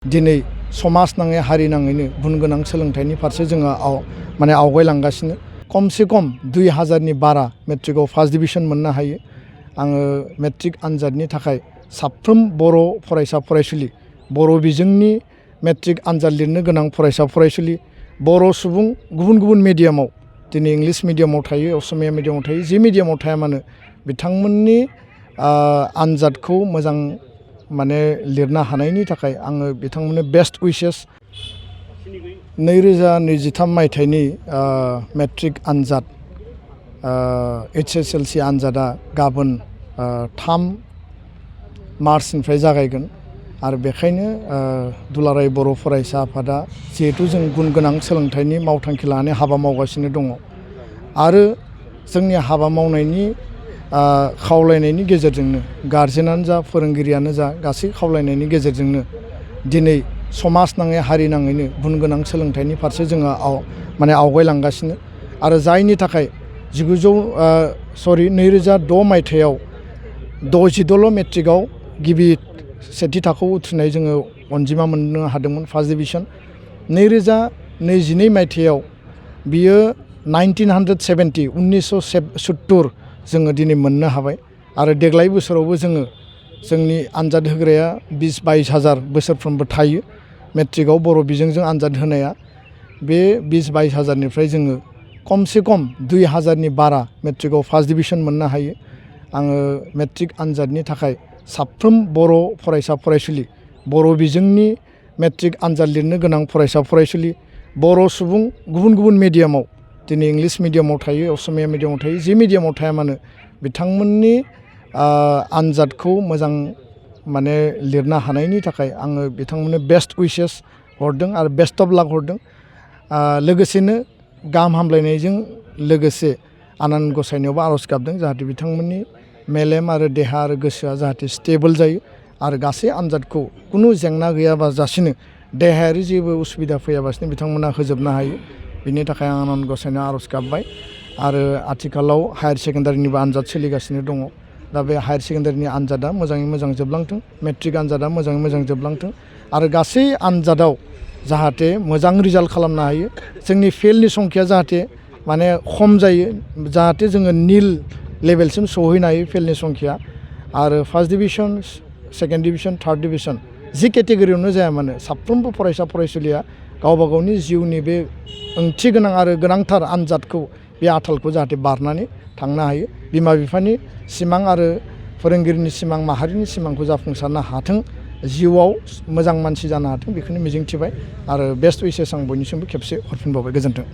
दिनै समाज नाङै हारि नाङैनो गुन गोनां सोलोंथाइनि फारसे जोङो आवगायलांगासिनो खमसे खम 2000नि बारा मेट्रिकआव फार्स्ट डिभिजन मोननो हायो। आङो मेट्रिक आनजादनि थाखाय साफ्रोम बर' फरायसा फरायसुलि बर' बिजोंनि मेट्रिक आनजाद लिरनो गोनां फरायसा फरायसुलि बर' सुबुं गुबुन गुबुन मिडियामाव दिनै इंलिश मिडियामाव थायो, असमिया मिडियामाव थायो, जि मिडियामाव थाया मानो बिथांमोननि आनजादखौ मोजां लिरनो हानायनि थाखाय आङो बिथांमोननो बेस्ट उइसेस 2023 मायथाइनि मेट्रिक आनजाद HSLC आनजादा गाबोन 3 मार्चनिफ्राय जागायगोन आरो बेखायनो दुलाराय बर' फरायसा आफादा जिहेतु जों गुन गोनां सोलोंथाइनि मावथांखि लानानै हाबा मावगासिनो दङ आरो जोंनि हाबा मावनायनि खावलायनायनि गेजेरजोंनो गार्जेनानो जा फोरोंगिरियानो जा गासै खावलायनायनि गेजेरजोंनो दिनै समाज नाङै हारि नाङैनो गुन गोनां सोलोंथाइनि फारसे जोङो आवगायलांगासिनो आरो जायनि थाखाय 2006 मायथाइयाव 62 मेट्रिकआव गिबि सेथि थाखोआव उथ्रिनाय जोङो अनजिमा मोननो हादोंमोन फार्स्ट डिभिजन। 2022 मायथाइयाव बियो 1970 जोङो दिनै मोननो हाबाय आरो देग्लाय बोसोरावबो जोंनि आनजाद होग्राया 20-22 हाजार बोसोरफ्रोमबो थायो मेट्रिकआव बर' बिजोंजों आनजाद होनाया। बे 20-22 हाजारनिफ्राय जोङो खमसे खम 2000नि बारा मेट्रिकआव फार्स्ट डिभिजन मोननो हायो। आङो मेट्रिक आनजादनि थाखाय साफ्रोम बर' फरायसा फरायसुलि बर' बिजोंनि मेट्रिक आनजाद लिरनो गोनां फरायसा फरायसुलि बर' सुबुं गुबुन गुबुन मिडियामाव दिनै इंलिश मिडियामाव थायो, असमिया मिडियामाव थायो, जि मिडियामाव थाया मानो बिथांमोननि आनजादखौ मोजां लिरनो हानायनि थाखाय आङो बिथांमोननो बेस्ट उइसेस हरदों आरो बेस्ट अफ लाक हरदों। लोगोसेनो गाहाम हामलायनायजों लोगोसे आनान गसायनायावबो आर'ज गाबदों जाहाथे बिथांमोननि मेलेम आरो देहा आरो गोसोआ जाहाथे स्टेबल जायो आरो गासै आनजादखौ खुनु जेंना गैयाबाजासिनो देहायारि जेबो उसुबिदा फैयाबासिनो बिथांमोना होजोबनो हायो। बिनि थाखाय आं आनान गसायनायाव आर'ज गाबबाय आरो आथिखालाव हायार सेकेन्डारिनिबो आनजाद सोलिगासिनो दङ। दा बे हायार सेकेन्डारिनि आनजादा मोजाङै मोजां जोबलांथों, मेट्रिक आनजादा मोजाङै मोजां जोबलांथों आरो गासै आनजादाव जाहाथे मोजां रिजाल्ट खालामनो हायो। जोंनि फेलनि संख्या जाहाथे खम जायो, जाहाथे जोङो निल लेभेलसिम सहैनो हायो फेलनि संख्या आरो first division, second division, third division जि केटेगरियावनो जाया मानो साफ्रोमबो फरायसा फरायसुलिया गावबा गावनि जिउनि बे ओंथि गोनां आरो गोनांथार आनजादखौ बे आथालखौ जाहाथे बारनानै थांनो हायो। बिमा बिफानि सिमां आरो फोरोंगिरिनि सिमां, माहारिनि सिमांखौ जाफुंसारनो हाथों, जिउआव मोजां मानसि जानो हाथों बेखौनो मिजिंथिबाय आरो बेस्ट उइसेस आं बयनिसिमबो खेबसे हरफिनबावबाय। गोजोन्थों।